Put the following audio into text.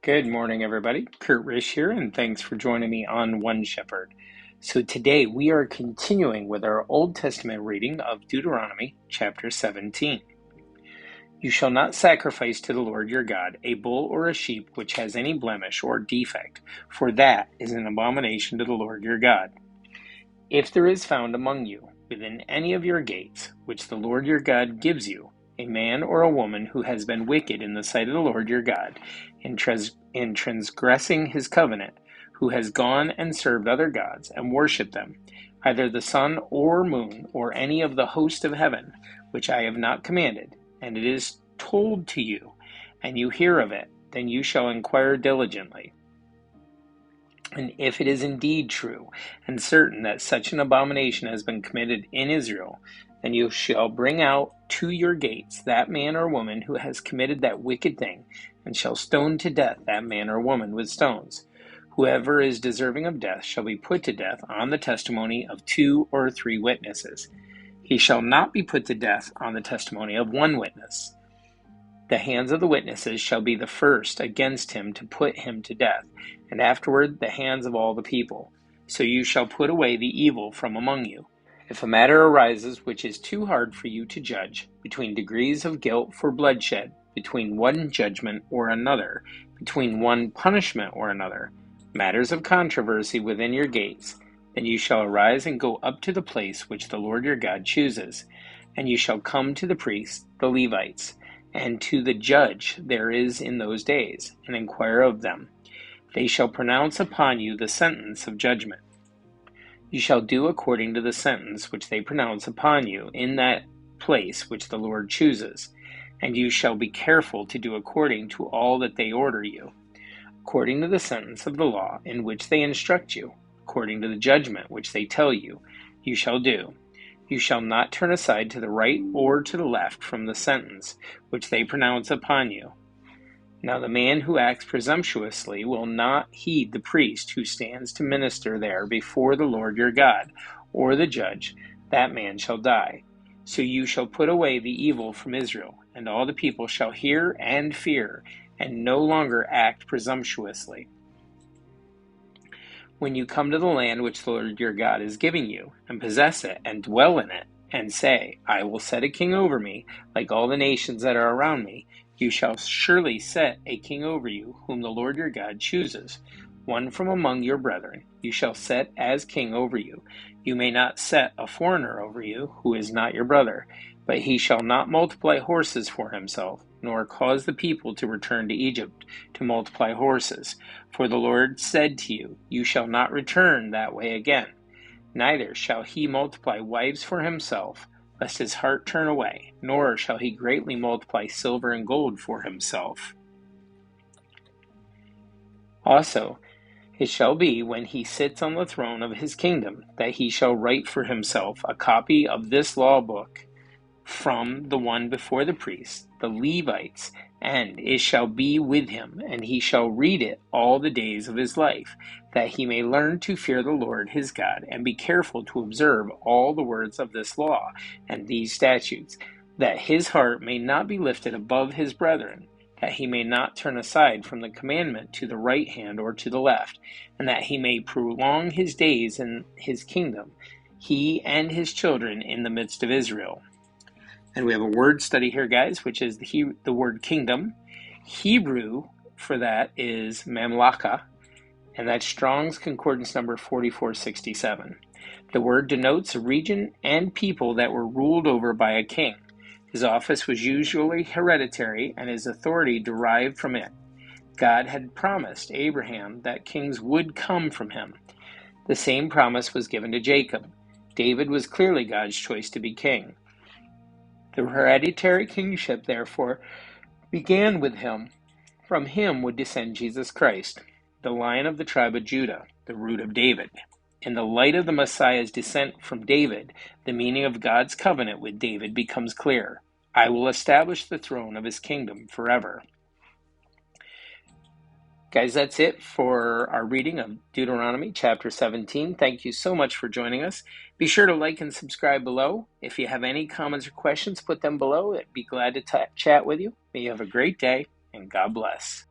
Good morning, everybody. Kurt Risch here, and thanks for joining me on One Shepherd. So today we are continuing with our Old Testament reading of Deuteronomy chapter 17. You shall not sacrifice to the Lord your God a bull or a sheep which has any blemish or defect, for that is an abomination to the Lord your God. If there is found among you, within any of your gates, which the Lord your God gives you, a man or a woman who has been wicked in the sight of the Lord your God, in transgressing his covenant, who has gone and served other gods and worshipped them, either the sun or moon or any of the host of heaven, which I have not commanded, and it is told to you, and you hear of it, then you shall inquire diligently. And if it is indeed true and certain that such an abomination has been committed in Israel, then you shall bring out to your gates that man or woman who has committed that wicked thing, and shall stone to death that man or woman with stones. Whoever is deserving of death shall be put to death on the testimony of 2 or 3 witnesses. He shall not be put to death on the testimony of 1 witness. The hands of the witnesses shall be the first against him to put him to death, and afterward the hands of all the people. So you shall put away the evil from among you. If a matter arises which is too hard for you to judge, between degrees of guilt for bloodshed, between one judgment or another, between one punishment or another, matters of controversy within your gates, then you shall arise and go up to the place which the Lord your God chooses, and you shall come to the priests, the Levites, and to the judge there is in those days, and inquire of them. They shall pronounce upon you the sentence of judgment. You shall do according to the sentence which they pronounce upon you in that place which the Lord chooses, and you shall be careful to do according to all that they order you, according to the sentence of the law in which they instruct you, according to the judgment which they tell you, you shall do. You shall not turn aside to the right or to the left from the sentence which they pronounce upon you. Now the man who acts presumptuously will not heed the priest who stands to minister there before the Lord your God, or the judge. That man shall die. So you shall put away the evil from Israel, and all the people shall hear and fear, and no longer act presumptuously. When you come to the land which the Lord your God is giving you, and possess it, and dwell in it, and say, I will set a king over me, like all the nations that are around me, you shall surely set a king over you, whom the Lord your God chooses, one from among your brethren. You shall set as king over you. You may not set a foreigner over you, who is not your brother, but he shall not multiply horses for himself, nor cause the people to return to Egypt to multiply horses. For the Lord said to you, you shall not return that way again. Neither shall he multiply wives for himself, lest his heart turn away, nor shall he greatly multiply silver and gold for himself. Also, it shall be, when he sits on the throne of his kingdom, that he shall write for himself a copy of this law book from the one before the priests, the Levites, and it shall be with him, and he shall read it all the days of his life, that he may learn to fear the Lord his God, and be careful to observe all the words of this law and these statutes, that his heart may not be lifted above his brethren, that he may not turn aside from the commandment to the right hand or to the left, and that he may prolong his days in his kingdom, he and his children in the midst of Israel. And we have a word study here, guys, which is the word kingdom. Hebrew for that is mamlaka, and that's Strong's Concordance number 4467. The word denotes a region and people that were ruled over by a king. His office was usually hereditary, and his authority derived from it. God had promised Abraham that kings would come from him. The same promise was given to Jacob. David was clearly God's choice to be king. The hereditary kingship, therefore, began with him. From him would descend Jesus Christ, the Lion of the tribe of Judah, the root of David. In the light of the Messiah's descent from David, the meaning of God's covenant with David becomes clear. I will establish the throne of his kingdom forever. Guys, that's it for our reading of Deuteronomy chapter 17. Thank you so much for joining us. Be sure to like and subscribe below. If you have any comments or questions, put them below. I'd be glad to chat with you. May you have a great day, and God bless.